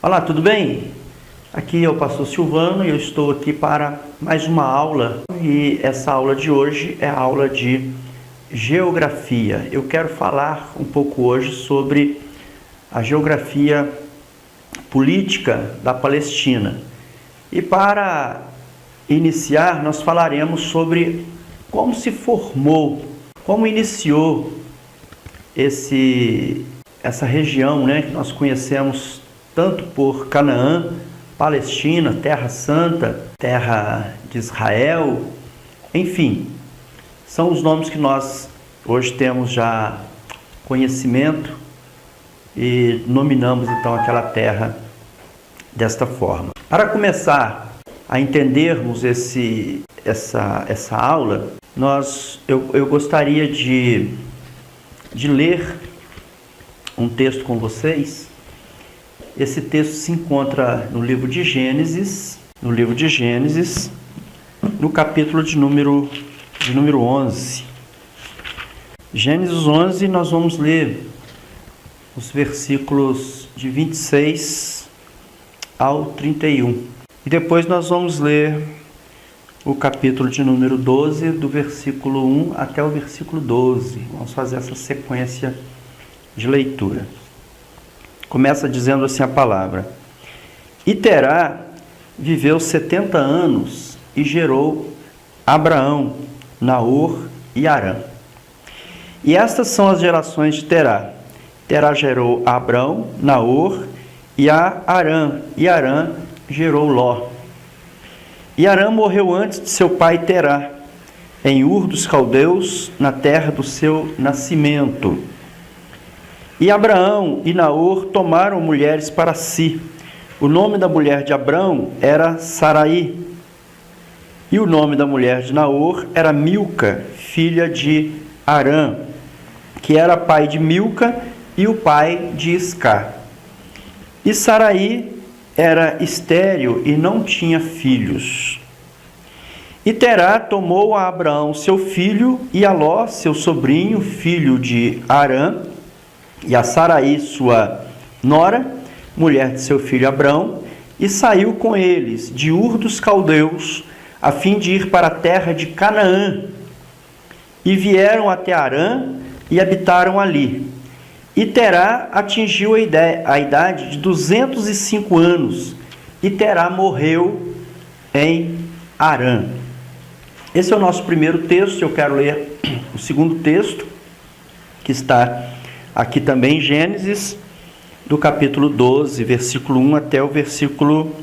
Olá, tudo bem? Aqui é o pastor Silvano e eu estou aqui para mais uma aula. E essa aula de hoje é a aula de geografia. Eu quero falar um pouco hoje sobre a geografia política da Palestina. E para iniciar, nós falaremos sobre como se formou, como iniciou essa região, que nós conhecemos tanto por Canaã, Palestina, Terra Santa, Terra de Israel, enfim, são os nomes que nós hoje temos já conhecimento e nominamos então aquela terra desta forma. Para começar a entendermos essa aula, eu gostaria de ler um texto com vocês. Esse texto se encontra no livro de Gênesis, no capítulo de número 11. Gênesis 11, nós vamos ler os versículos de 26 ao 31. E depois nós vamos ler o capítulo de número 12, do versículo 1 até o versículo 12. Vamos fazer essa sequência de leitura. Começa dizendo assim a palavra: E Terá viveu 70 anos e gerou Abraão, Naor e Harã. E estas são as gerações de Terá. Terá gerou a Abrão, Naor e a Harã, e Harã gerou Ló. E Harã morreu antes de seu pai Terá, em Ur dos Caldeus, na terra do seu nascimento. E Abraão e Naor tomaram mulheres para si. O nome da mulher de Abrão era Sarai, e o nome da mulher de Naor era Milca, filha de Harã, que era pai de Milca e o pai de Iscar. E Sarai era estéril e não tinha filhos. E Terá tomou a Abraão seu filho e a Ló seu sobrinho, filho de Harã, e a Sarai sua nora, mulher de seu filho Abrão, e saiu com eles de Ur dos Caldeus, a fim de ir para a terra de Canaã. E vieram até Harã e habitaram ali. E Terá atingiu a idade de 205 anos, e Terá morreu em Harã. Esse é o nosso primeiro texto. Eu quero ler o segundo texto, que está aqui também em Gênesis, do capítulo 12, versículo 1 até o versículo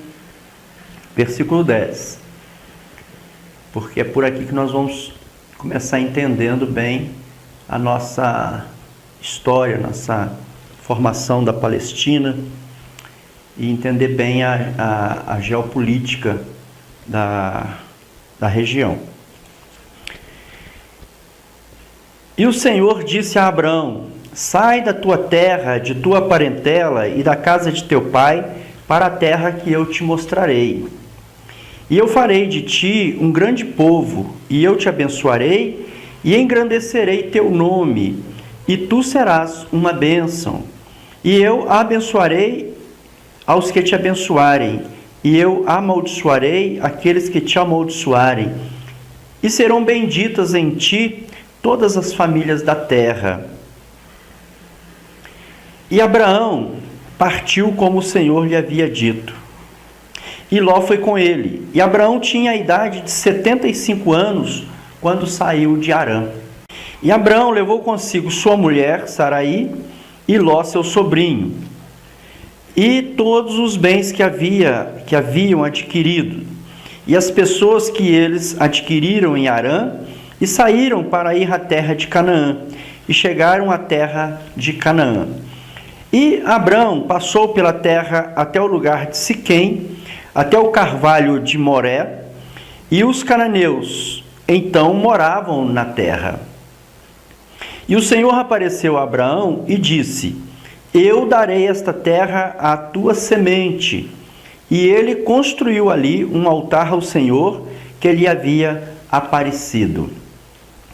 10. Porque é por aqui que nós vamos começar entendendo bem a nossa história, nossa formação da Palestina, e entender bem a geopolítica da região. E o Senhor disse a Abrão: Sai da tua terra, de tua parentela e da casa de teu pai, para a terra que eu te mostrarei. E eu farei de ti um grande povo, e eu te abençoarei, e engrandecerei teu nome, e tu serás uma bênção. E eu abençoarei aos que te abençoarem, e eu amaldiçoarei aqueles que te amaldiçoarem. E serão benditas em ti todas as famílias da terra. E Abraão partiu como o Senhor lhe havia dito. E Ló foi com ele. E Abraão tinha a idade de 75 anos quando saiu de Harã. E Abraão levou consigo sua mulher, Sarai, e Ló, seu sobrinho, e todos os bens que haviam adquirido, e as pessoas que eles adquiriram em Harã, e saíram para ir à terra de Canaã, e chegaram à terra de Canaã. E Abrão passou pela terra até o lugar de Siquém, até o carvalho de Moré, e os cananeus então moravam na terra. E o Senhor apareceu a Abraão e disse: Eu darei esta terra à tua semente. E ele construiu ali um altar ao Senhor que lhe havia aparecido.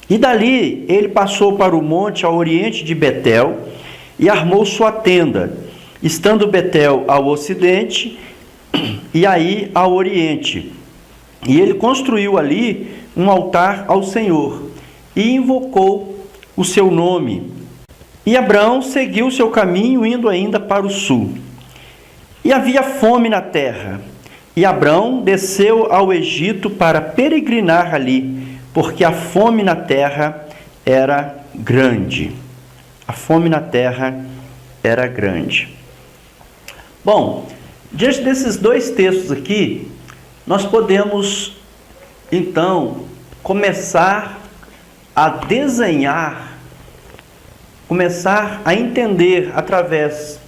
E dali ele passou para o monte ao oriente de Betel e armou sua tenda. estando Betel ao ocidente e aí ao oriente. E ele construiu ali um altar ao Senhor e invocou o seu nome. E Abraão seguiu seu caminho, indo ainda para o sul. E havia fome na terra. E Abraão desceu ao Egito para peregrinar ali, porque a fome na terra era grande. A fome na terra era grande. Bom, diante desses dois textos aqui, nós podemos, então, começar a desenhar, começar a entender, através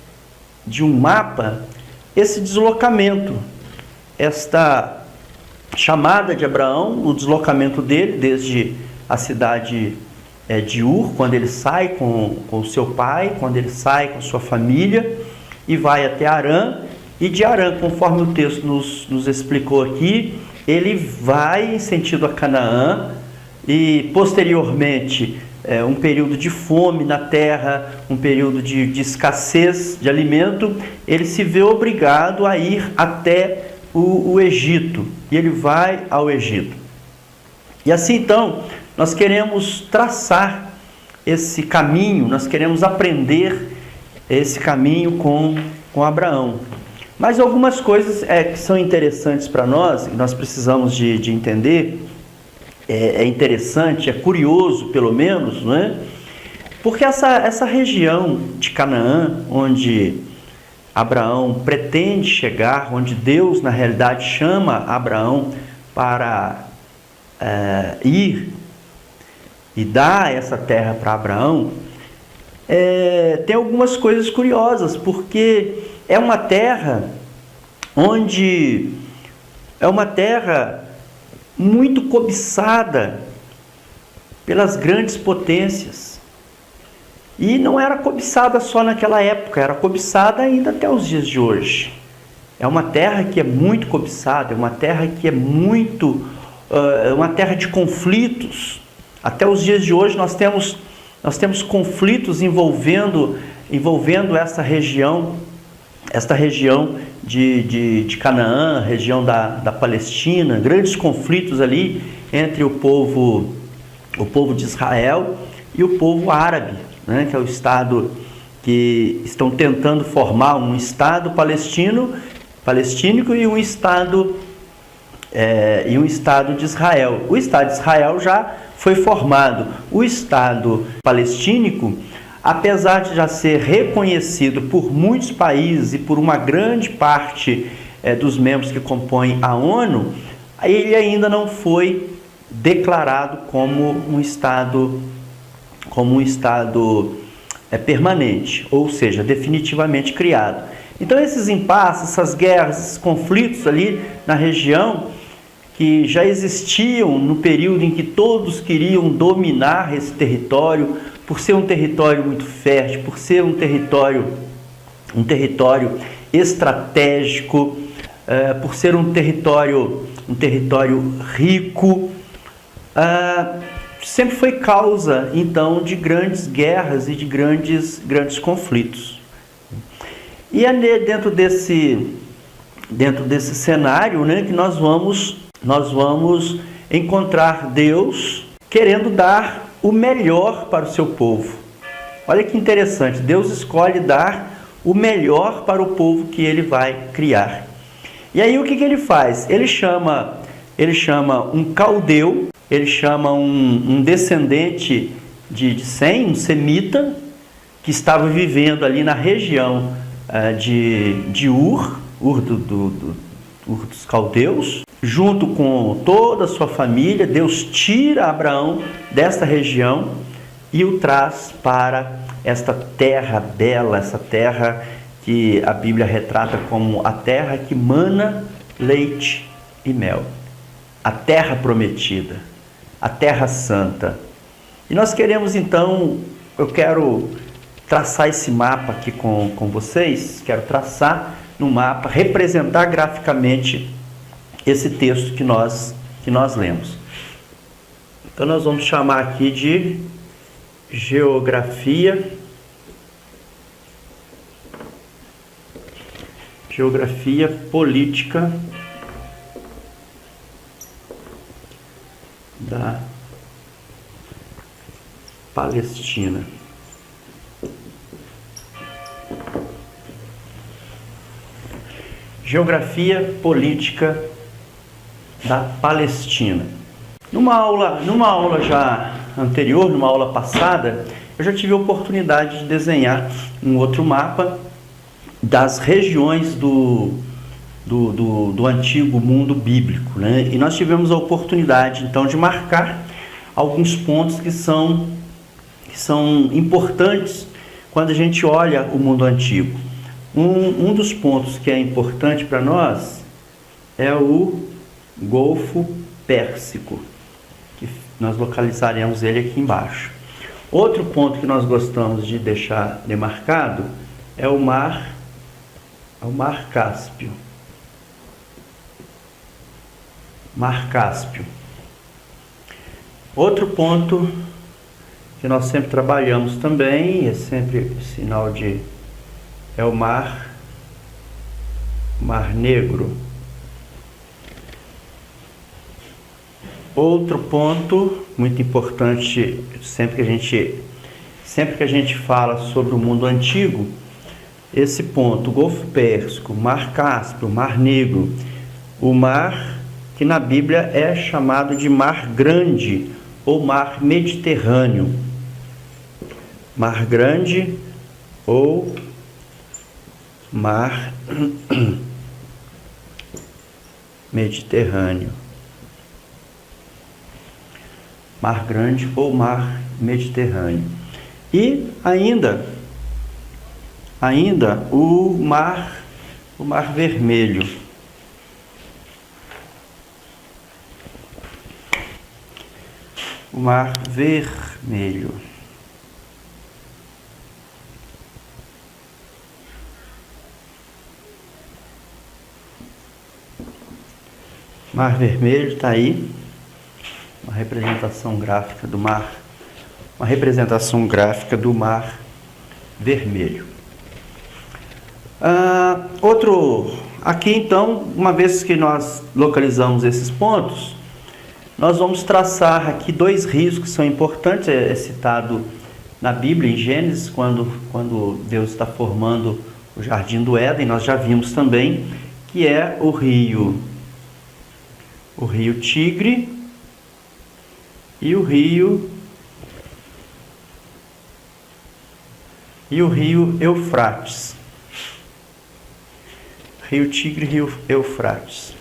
de um mapa, esse deslocamento, esta chamada de Abraão, o deslocamento dele desde a cidade de Ur, quando ele sai com o seu pai, quando ele sai com sua família e vai até Harã, e de Harã, conforme o texto nos explicou aqui, ele vai em sentido a Canaã, e posteriormente um período de fome na terra, um período de escassez de alimento, ele se vê obrigado a ir até o Egito, e ele vai ao Egito. E assim então, nós queremos traçar esse caminho, nós queremos aprender esse caminho com Abraão. Mas algumas coisas que são interessantes para nós, e nós precisamos de entender, é interessante, é curioso pelo menos, não é? Porque essa região de Canaã, onde Abraão pretende chegar, onde Deus na realidade chama Abraão para ir e dar essa terra para Abraão, tem algumas coisas curiosas, porque é uma terra muito cobiçada pelas grandes potências. E não era cobiçada só naquela época, era cobiçada ainda até os dias de hoje. É uma terra que é muito cobiçada, é uma terra que é uma terra de conflitos. Até os dias de hoje nós temos conflitos envolvendo essa região de Canaã, região da Palestina, grandes conflitos ali entre o povo de Israel e o povo árabe, né, que é o Estado, que estão tentando formar um Estado palestínico e um Estado de Israel. O Estado de Israel já foi formado. O Estado palestínico, apesar de já ser reconhecido por muitos países e por uma grande parte dos membros que compõem a ONU, ele ainda não foi declarado como um Estado permanente, ou seja, definitivamente criado. Então esses impasses, essas guerras, esses conflitos ali na região, que já existiam no período em que todos queriam dominar esse território, por ser um território muito fértil, por ser um território estratégico, por ser um território rico, sempre foi causa, então, de grandes guerras e de grandes conflitos. E é dentro desse cenário, né, que nós vamos encontrar Deus querendo dar o melhor para o seu povo. Olha que interessante, Deus escolhe dar o melhor para o povo que ele vai criar. E aí o que ele faz? Ele chama um caldeu, ele chama um descendente de Sem, um semita, que estava vivendo ali na região de Ur dos caldeus, junto com toda a sua família. Deus tira Abraão desta região e o traz para esta terra bela, essa terra que a Bíblia retrata como a terra que mana leite e mel, a terra prometida, a terra santa. E nós queremos então, eu quero traçar esse mapa aqui com vocês, quero traçar no mapa, representar graficamente esse texto que nós lemos. Então nós vamos chamar aqui de geografia Geografia política da Palestina. Geografia política da Palestina. Numa aula já anterior, numa aula passada, eu já tive a oportunidade de desenhar um outro mapa das regiões do antigo mundo bíblico, né? E nós tivemos a oportunidade, então, de marcar alguns pontos que são importantes quando a gente olha o mundo antigo. Um dos pontos que é importante para nós é o Golfo Pérsico, que nós localizaremos ele aqui embaixo. Outro ponto que nós gostamos de deixar demarcado é o Mar Cáspio. Mar Cáspio. Outro ponto que nós sempre trabalhamos também, é sempre sinal de... é o Mar Negro. Outro ponto muito importante, sempre que a gente fala sobre o mundo antigo, esse ponto, Golfo Pérsico, Mar Cáspio, Mar Negro, o mar que na Bíblia é chamado de Mar Grande ou Mar Mediterrâneo. Mar Grande ou Mar Mediterrâneo. Mar Grande ou Mar Mediterrâneo. E ainda o Mar Vermelho. O Mar Vermelho. Mar Vermelho está aí. Uma representação gráfica do mar. Uma representação gráfica do Mar Vermelho. Aqui então, uma vez que nós localizamos esses pontos, nós vamos traçar aqui dois rios que são importantes. É citado na Bíblia, em Gênesis, quando Deus está formando o Jardim do Éden. Nós já vimos também que é o rio Tigre e o rio Eufrates. Rio Tigre e rio Eufrates.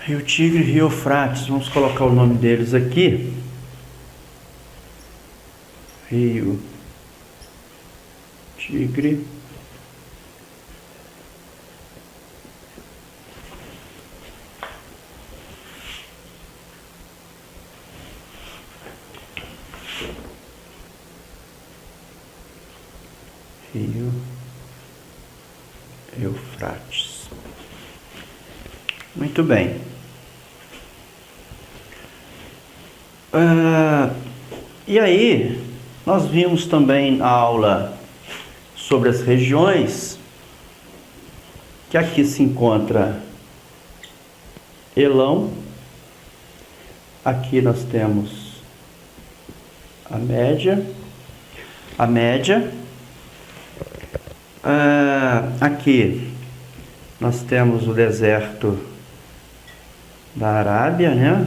Rio Tigre e rio Eufrates. Vamos colocar o nome deles aqui. Rio Tigre rio Eufrates. Muito bem. E aí, nós vimos também na aula sobre as regiões, que aqui se encontra Elão, aqui nós temos a Média, aqui nós temos o deserto da Arábia, né?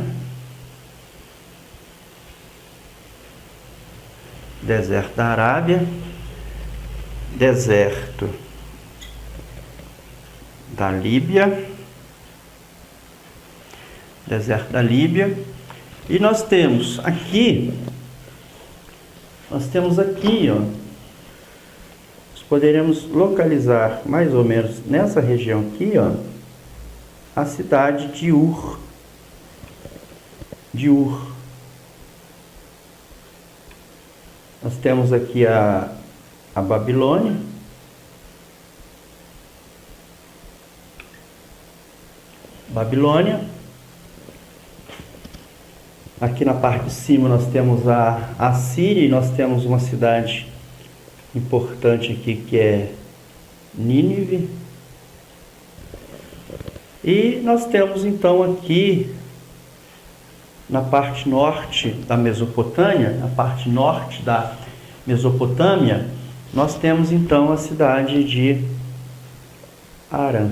Deserto da Arábia, deserto da Líbia, e nós temos aqui, ó, nós poderemos localizar mais ou menos nessa região aqui, ó, a cidade de Ur. Nós temos aqui a Babilônia, Babilônia. Aqui na parte de cima nós temos a Assíria e nós temos uma cidade importante aqui que é Nínive. E nós temos então aqui na parte norte da Mesopotâmia, na parte norte da Mesopotâmia, nós temos então a cidade de Arã.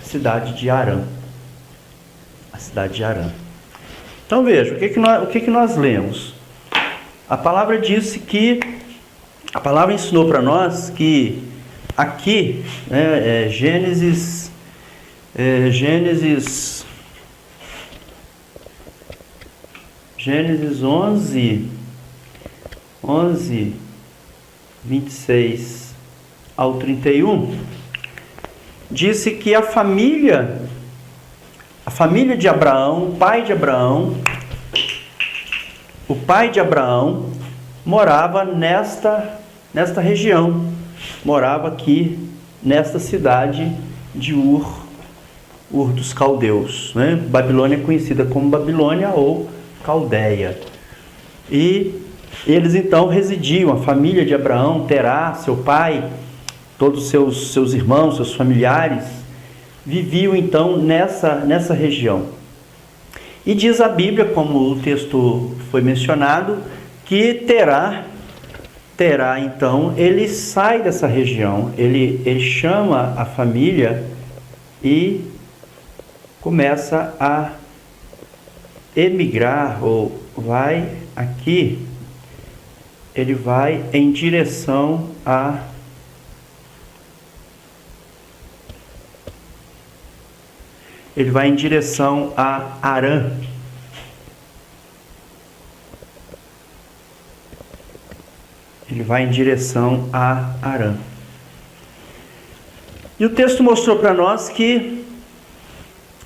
A cidade de Arã. A cidade de Arã. Então veja, o que nós lemos? A palavra disse que, a palavra ensinou para nós que aqui, Gênesis 11, 26 ao 31, disse que a família de Abraão, o pai de Abraão, morava nesta região, morava aqui nesta cidade de Ur dos Caldeus, né? Babilônia é conhecida como Babilônia ou Caldeia. E eles então residiam, a família de Abraão, Terá, seu pai, todos seus irmãos, seus familiares, viviam então nessa região. E diz a Bíblia, como o texto foi mencionado, que Terá então, ele sai dessa região, ele chama a família e começa a emigrar, ou vai aqui, ele vai em direção a Arã. Ele vai em direção a Arã. E o texto mostrou para nós que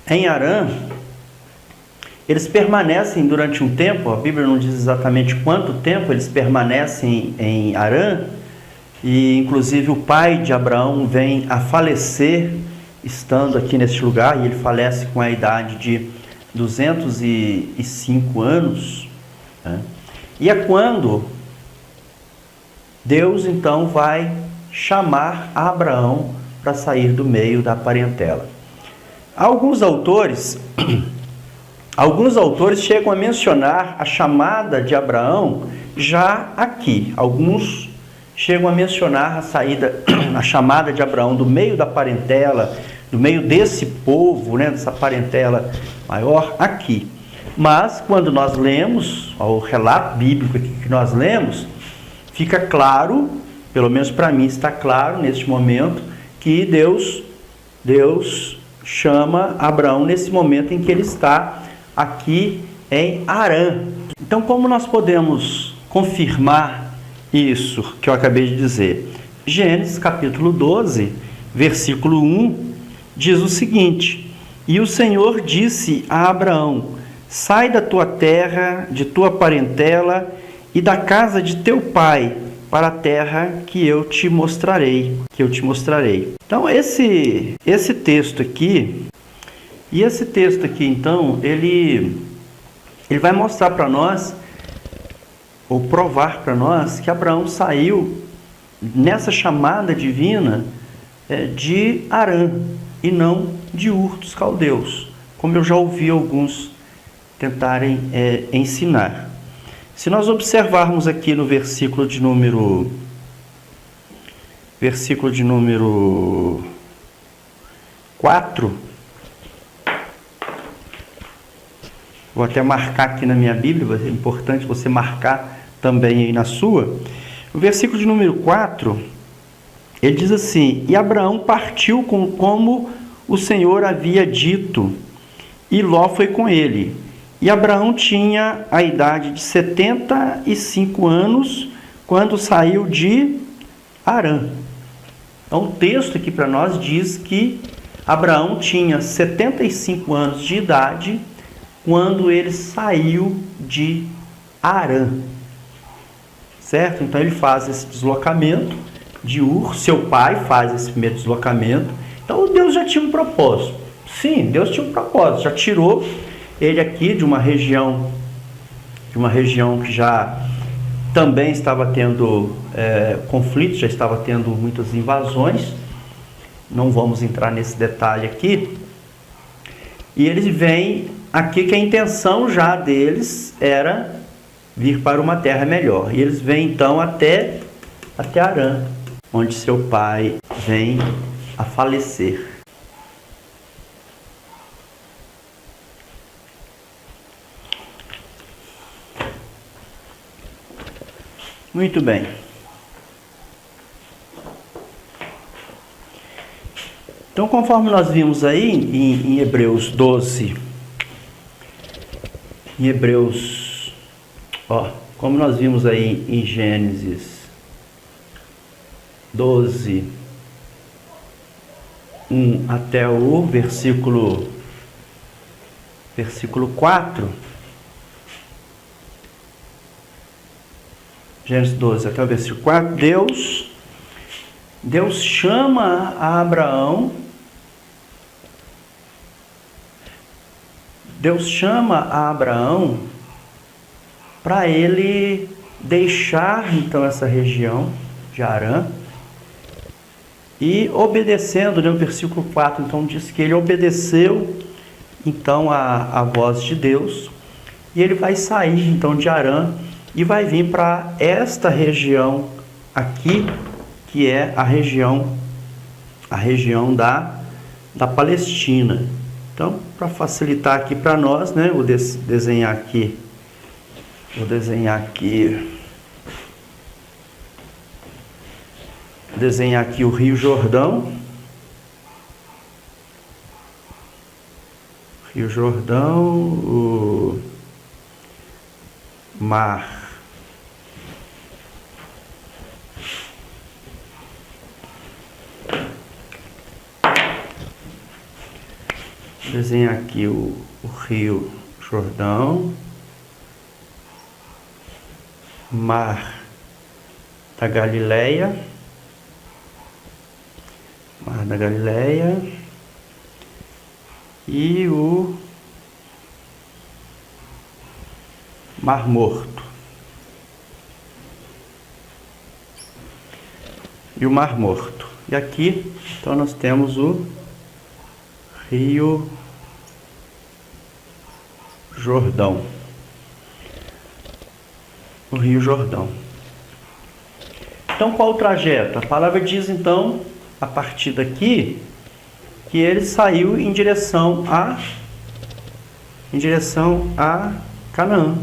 em Arã eles permanecem durante um tempo, a Bíblia não diz exatamente quanto tempo eles permanecem em Arã, e inclusive o pai de Abraão vem a falecer estando aqui neste lugar, e ele falece com a idade de 205 anos, né? E é quando Deus então vai chamar Abraão para sair do meio da parentela. Alguns autores chegam a mencionar a chamada de Abraão já aqui. Alguns chegam a mencionar a chamada de Abraão do meio da parentela, do meio desse povo, né, dessa parentela maior, aqui. Mas quando nós lemos, o relato bíblico aqui que nós lemos, fica claro, pelo menos para mim está claro neste momento, que Deus chama Abraão nesse momento em que ele está aqui em Arã. Então, como nós podemos confirmar isso que eu acabei de dizer? Gênesis capítulo 12, versículo 1, diz o seguinte: E o Senhor disse a Abraão: Sai da tua terra, de tua parentela e da casa de teu pai, para a terra que eu te mostrarei. Então, esse texto aqui, então, ele vai mostrar para nós, ou provar para nós, que Abraão saiu nessa chamada divina de Arã e não de Ur dos Caldeus, como eu já ouvi alguns tentarem ensinar. Se nós observarmos aqui no versículo de número 4, vou até marcar aqui na minha Bíblia, é importante você marcar também aí na sua. O versículo de número 4, ele diz assim: E Abraão partiu como o Senhor havia dito, e Ló foi com ele. E Abraão tinha a idade de 75 anos quando saiu de Arã. Então o texto aqui para nós diz que Abraão tinha 75 anos de idade quando ele saiu de Arã. Certo? Então ele faz esse deslocamento de Ur, seu pai faz esse primeiro deslocamento. Então Deus já tinha um propósito. Sim, Deus tinha um propósito, já tirou ele aqui de uma região que já também estava tendo conflitos, já estava tendo muitas invasões. Não vamos entrar nesse detalhe aqui. E eles vêm aqui que a intenção já deles era vir para uma terra melhor. E eles vêm então até Harã, onde seu pai vem a falecer. Muito bem. Então, conforme nós vimos aí em Hebreus 12, como nós vimos aí em Gênesis 12, 1 até o versículo 4, Gênesis 12 até o versículo 4, Deus chama a Abraão, para ele deixar então essa região de Harã e obedecendo, no versículo 4, então diz que ele obedeceu então a voz de Deus, e ele vai sair então de Harã e vai vir para esta região aqui, que é a região da Palestina. Então, para facilitar aqui para nós, né, vou desenhar aqui o Rio Jordão. O mar desenhar aqui o Rio Jordão, Mar da Galileia, e o Mar Morto. E aqui, então, nós temos o Rio Jordão. Então, qual o trajeto? A palavra diz, então, a partir daqui, que ele saiu em direção a Canaã,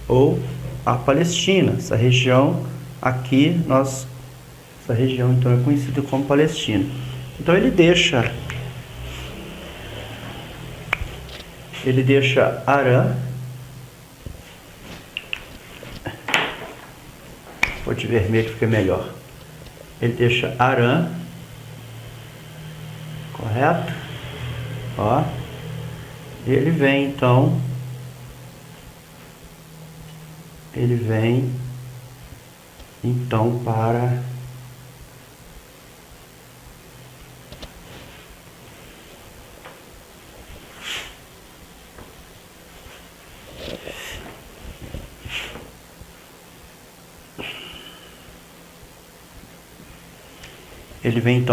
ou a Palestina. Essa região aqui, essa região então é conhecida como Palestina. Então ele deixa Harã. Vou de vermelho que fica melhor. Ele deixa Harã, correto? Ó. Ele vem então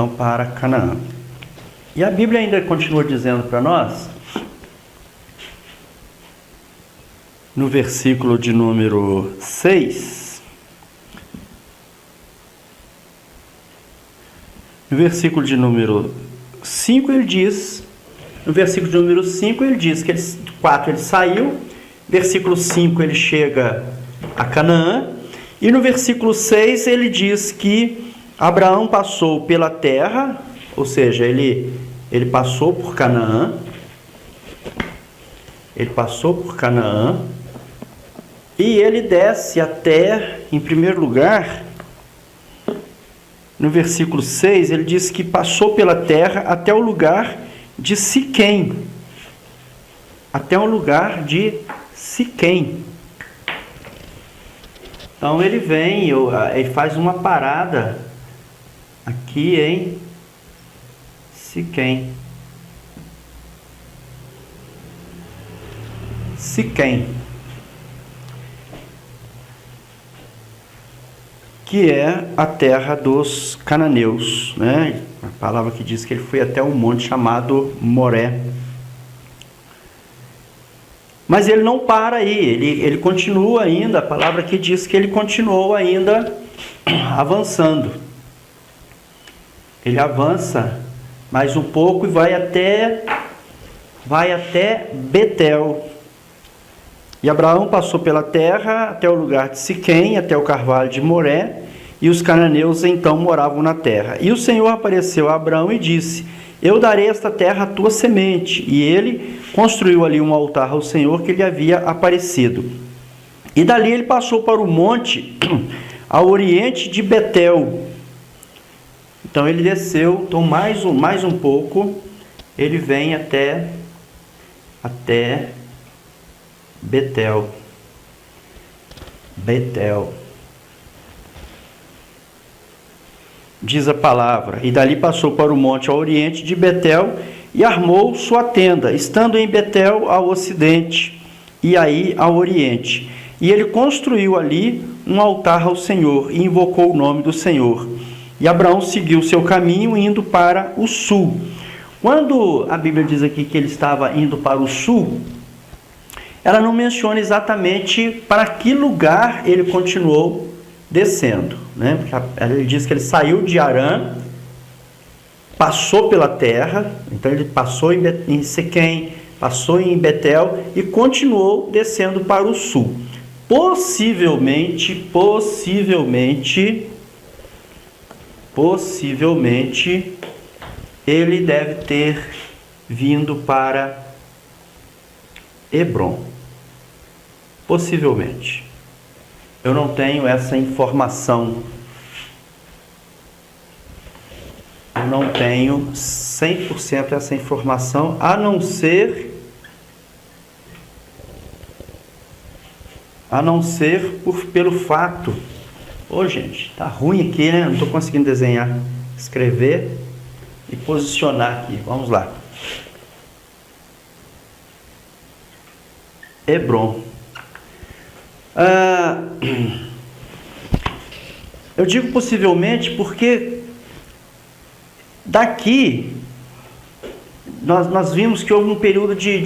para Canaã. E a Bíblia ainda continua dizendo para nós, no versículo de número 6, no versículo de número 5 ele diz, que 4 ele saiu, versículo 5 ele chega a Canaã, e no versículo 6 ele diz que Abraão passou pela terra, ou seja, ele passou por Canaã, e ele desce até, em primeiro lugar, no versículo 6, ele diz que passou pela terra até o lugar de Siquém. Então ele vem, ele faz uma parada aqui em Siquém. Siquém, que é a terra dos cananeus, né? A palavra que diz que ele foi até um monte chamado Moré. Mas ele não para aí, ele continua ainda, a palavra que diz que ele continuou ainda avançando. Ele avança mais um pouco e vai até Betel. E Abraão passou pela terra até o lugar de Siquém, até o carvalho de Moré, e os cananeus então moravam na terra. E o Senhor apareceu a Abraão e disse: eu darei esta terra à tua semente. E ele construiu ali um altar ao Senhor que lhe havia aparecido. E dali ele passou para o monte ao oriente de Betel. Então ele desceu, então mais um pouco, ele vem até Betel. Diz a palavra: e dali passou para o monte ao oriente de Betel e armou sua tenda, estando em Betel ao ocidente e aí ao oriente. E ele construiu ali um altar ao Senhor e invocou o nome do Senhor. E Abraão seguiu seu caminho indo para o sul. Quando a Bíblia diz aqui que ele estava indo para o sul, ela não menciona exatamente para que lugar ele continuou descendo, né? Ele diz que ele saiu de Harã, passou pela terra, então ele passou em Siquém, passou em Betel e continuou descendo para o sul. Possivelmente, ele deve ter vindo para Hebrom. Possivelmente. Eu não tenho essa informação. Eu não tenho 100% essa informação, a não ser pelo fato. Ô, gente, tá ruim aqui, né? Não estou conseguindo desenhar, escrever e posicionar aqui. Vamos lá. Hebrom. Eu digo possivelmente porque daqui nós vimos que houve um período de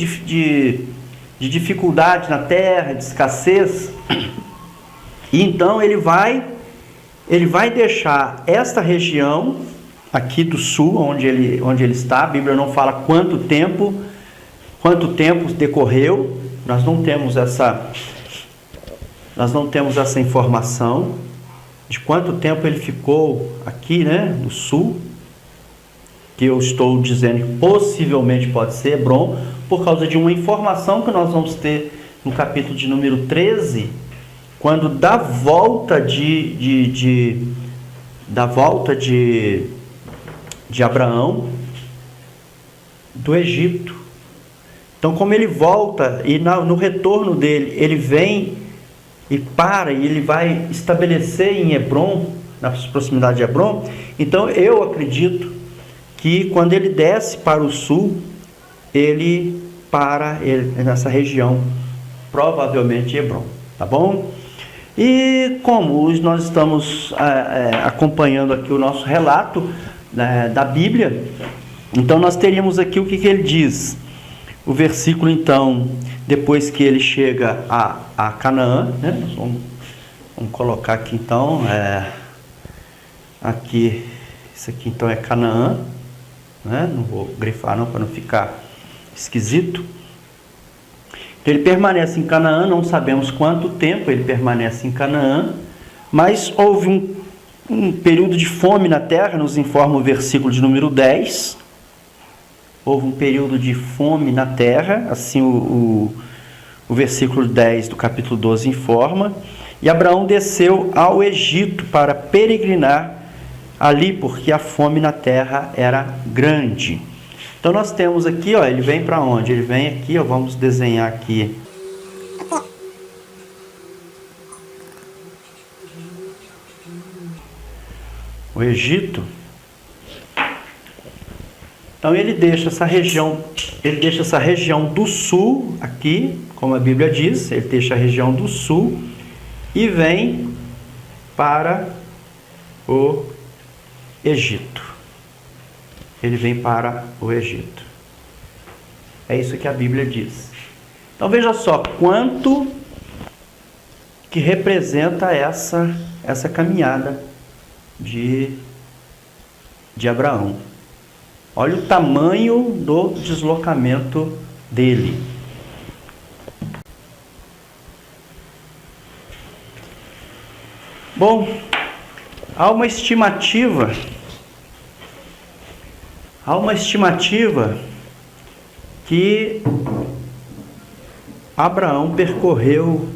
dificuldade na terra, de escassez, e então ele vai deixar esta região aqui do sul, onde ele está. A Bíblia não fala quanto tempo decorreu. Nós não temos essa informação de quanto tempo ele ficou aqui, né, no sul, que eu estou dizendo que possivelmente pode ser Hebrom, por causa de uma informação que nós vamos ter no capítulo de número 13, quando da volta de Abraão do Egito. Então, como ele volta e no retorno dele, ele vem e para, e ele vai estabelecer em Hebrom, na proximidade de Hebrom. Então eu acredito que quando ele desce para o sul, ele para nessa região, provavelmente Hebrom, tá bom? E como nós estamos acompanhando aqui o nosso relato, né, da Bíblia, então nós teríamos aqui o que ele diz. O versículo, então, depois que ele chega a Canaã, né? Nós vamos colocar aqui, então, aqui, isso aqui, então, é Canaã, né? Não vou grifar, não, para não ficar esquisito. Então, ele permanece em Canaã, não sabemos quanto tempo ele permanece em Canaã, mas houve um período de fome na terra, nos informa o versículo de número 10. Houve um período de fome na terra, assim o versículo 10 do capítulo 12 informa. E Abraão desceu ao Egito para peregrinar ali, porque a fome na terra era grande. Então nós temos aqui, ó, ele vem para onde? Ele vem aqui, ó, vamos desenhar aqui. O Egito. Então ele deixa essa região do sul aqui, como a Bíblia diz, ele deixa a região do sul e vem para o Egito. Ele vem para o Egito. É isso que a Bíblia diz. Então veja só quanto que representa essa caminhada de Abraão. Olha o tamanho do deslocamento dele. Bom, há uma estimativa que Abraão percorreu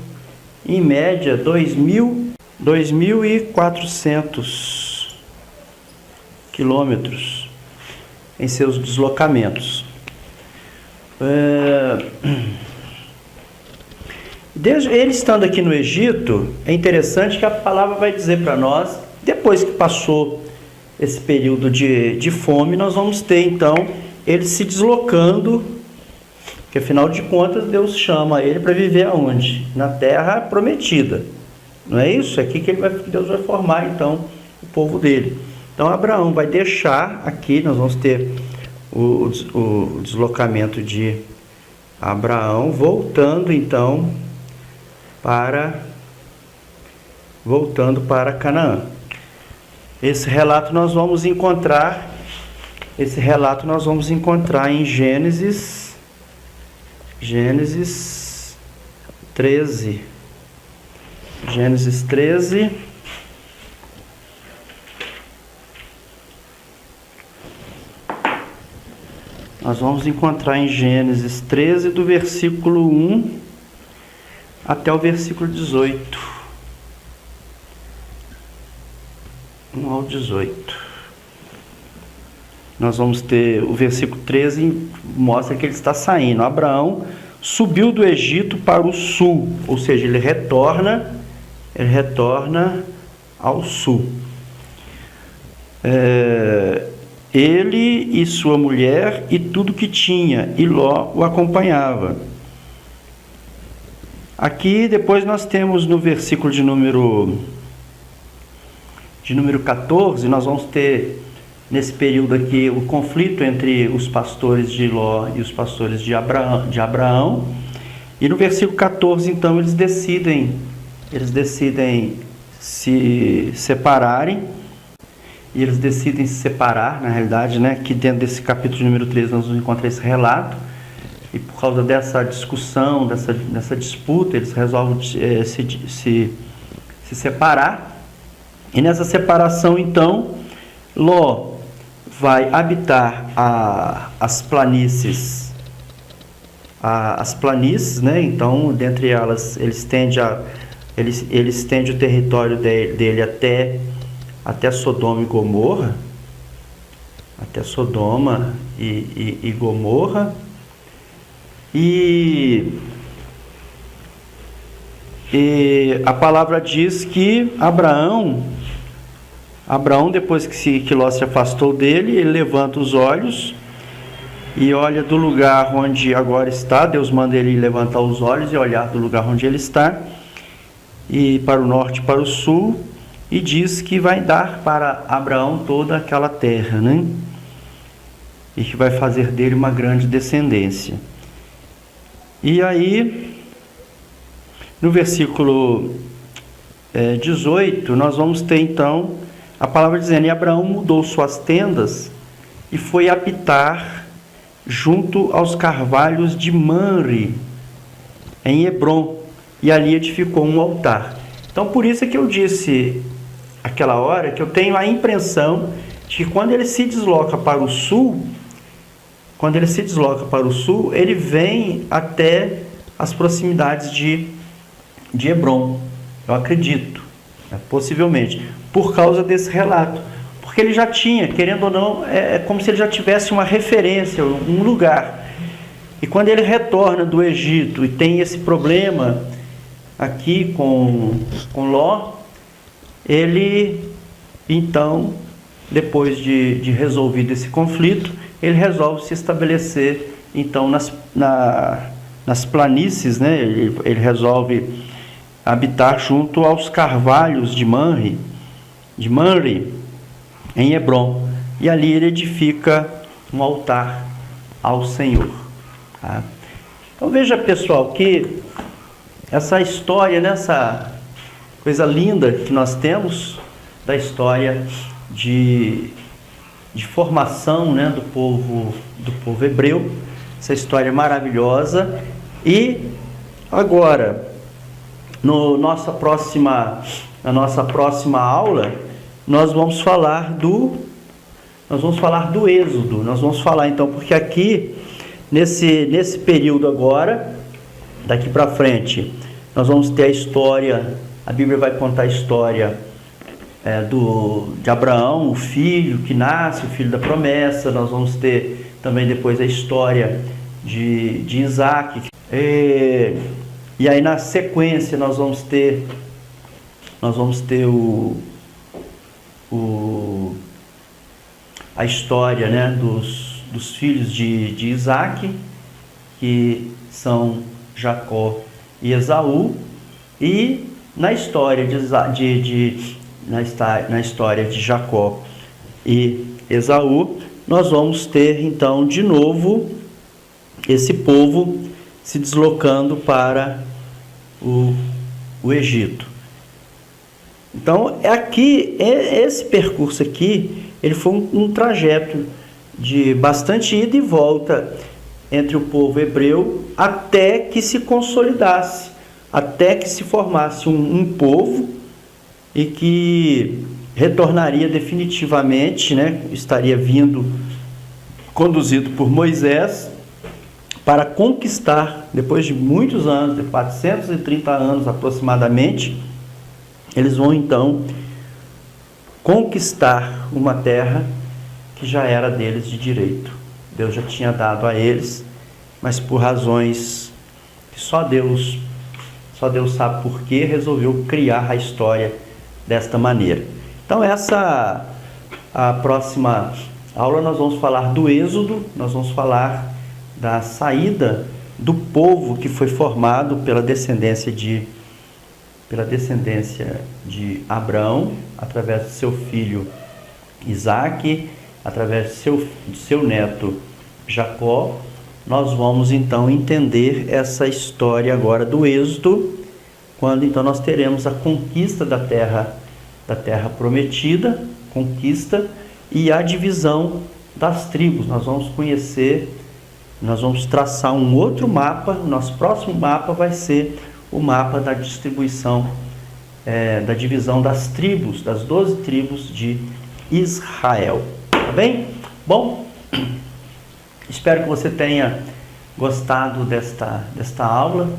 em média 2.400 quilômetros em seus deslocamentos. Desde ele estando aqui no Egito, é interessante que a palavra vai dizer para nós, depois que passou esse período de fome, nós vamos ter então ele se deslocando, porque afinal de contas Deus chama ele para viver aonde? Na terra prometida. Não é isso? É aqui que Deus vai formar então o povo dele. Então Abraão vai deixar aqui, nós vamos ter o deslocamento de Abraão voltando então para Canaã. Esse relato nós vamos encontrar em Gênesis 13. Gênesis 13. Nós vamos encontrar em Gênesis 13, do versículo 1 até o versículo 18. 1 ao 18. Nós vamos ter o versículo 13, mostra que ele está saindo. Abraão subiu do Egito para o sul, ou seja, ele retorna ao sul. Ele e sua mulher e tudo que tinha, e Ló o acompanhava. Aqui depois nós temos no versículo de número 14, nós vamos ter nesse período aqui o conflito entre os pastores de Ló e os pastores de Abraão. E no versículo 14, então, eles decidem se separarem. E eles decidem se separar, na realidade, né? Que dentro desse capítulo número 13 nós vamos encontrar esse relato. E por causa dessa discussão, dessa disputa, eles resolvem se separar. E nessa separação, então, Ló vai habitar as planícies, né? Então, dentre elas, ele estende o território dele até Sodoma e Gomorra, até Sodoma e Gomorra, e a palavra diz que Abraão, depois que Ló se afastou dele, ele levanta os olhos e olha do lugar onde agora está. Deus manda ele levantar os olhos e olhar do lugar onde ele está, e para o norte e para o sul, e diz que vai dar para Abraão toda aquela terra, né? E que vai fazer dele uma grande descendência. E aí, no versículo 18, nós vamos ter então a palavra dizendo: e Abraão mudou suas tendas e foi habitar junto aos carvalhos de Mamre, em Hebrom, e ali edificou um altar. Então, por isso é que eu disse aquela hora que eu tenho a impressão de que quando ele se desloca para o sul, ele vem até as proximidades de Hebrom. Eu acredito, possivelmente, por causa desse relato. Porque ele já tinha, querendo ou não, é como se ele já tivesse uma referência, um lugar. E quando ele retorna do Egito e tem esse problema aqui com Ló, ele então depois de resolvido esse conflito, ele resolve se estabelecer então nas planícies, né? Ele resolve habitar junto aos carvalhos de Manre, em Hebrom, e ali ele edifica um altar ao Senhor. Tá? Então veja, pessoal, que essa história, essa coisa linda que nós temos da história de formação, né, do povo hebreu, essa história maravilhosa. E agora, na nossa próxima aula, nós vamos falar do Êxodo. Nós vamos falar então, porque aqui nesse período agora, daqui para frente, nós vamos ter a história. A Bíblia vai contar a história de Abraão, o filho que nasce, o filho da promessa. Nós vamos ter também depois a história de Isaac. E aí na sequência nós vamos ter a história, né, dos filhos de Isaac, que são Jacó e Esaú. E na história na história de Jacó e Esaú, nós vamos ter então de novo esse povo se deslocando para o Egito. Então esse percurso aqui, ele foi um trajeto de bastante ida e volta entre o povo hebreu, até que se consolidasse, até que se formasse um povo, e que retornaria definitivamente, né, estaria conduzido por Moisés, para conquistar, depois de muitos anos, de 430 anos aproximadamente, eles vão então conquistar uma terra que já era deles de direito. Deus já tinha dado a eles, mas por razões que só Deus sabe por que, resolveu criar a história desta maneira. Então a próxima aula nós vamos falar do Êxodo, nós vamos falar da saída do povo que foi formado pela descendência de Abraão, através do seu filho Isaac, através do seu neto Jacó. Nós vamos então entender essa história agora do Êxodo, quando então nós teremos a conquista da terra prometida, conquista, e a divisão das tribos. Nós vamos traçar um outro mapa. Nosso próximo mapa vai ser o mapa da distribuição, da divisão das tribos, das 12 tribos de Israel. Tá bem? Bom, espero que você tenha gostado desta aula.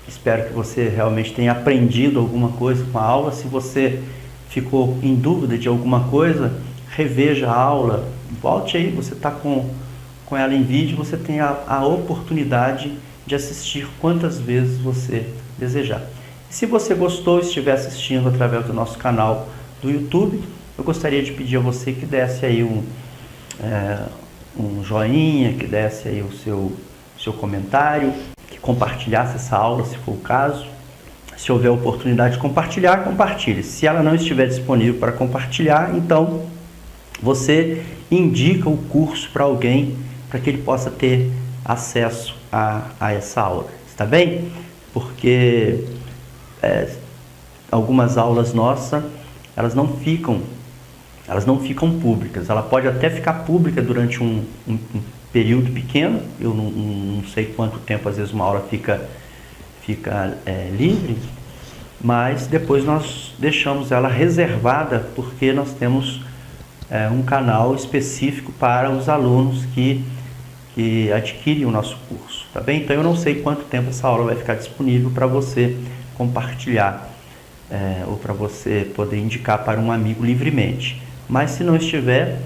Espero que você realmente tenha aprendido alguma coisa com a aula. Se você ficou em dúvida de alguma coisa, reveja a aula, volte aí, você está com ela em vídeo, você tem a oportunidade de assistir quantas vezes você desejar. E se você gostou e estiver assistindo através do nosso canal do YouTube, eu gostaria de pedir a você que desse aí um joinha, que desse aí o seu comentário, que compartilhasse essa aula, se for o caso. Se houver oportunidade de compartilhar, compartilhe. Se ela não estiver disponível para compartilhar, então você indica o curso para alguém, para que ele possa ter acesso a essa aula. Está bem? Porque algumas aulas nossas, elas não ficam públicas. Ela pode até ficar pública durante um período pequeno. Eu não sei quanto tempo, às vezes uma aula fica livre, mas depois nós deixamos ela reservada, porque nós temos um canal específico para os alunos que adquirem o nosso curso, tá bem? Então eu não sei quanto tempo essa aula vai ficar disponível para você compartilhar, ou para você poder indicar para um amigo livremente. Mas se não estiver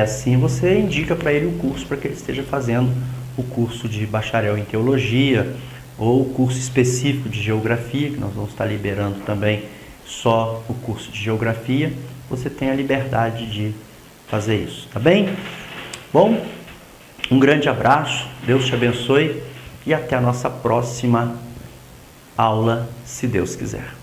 assim, você indica para ele o curso, para que ele esteja fazendo o curso de bacharel em teologia, ou o curso específico de geografia, que nós vamos estar liberando também só o curso de Geografia, você tem a liberdade de fazer isso, tá bem? Bom, um grande abraço, Deus te abençoe e até a nossa próxima aula, se Deus quiser.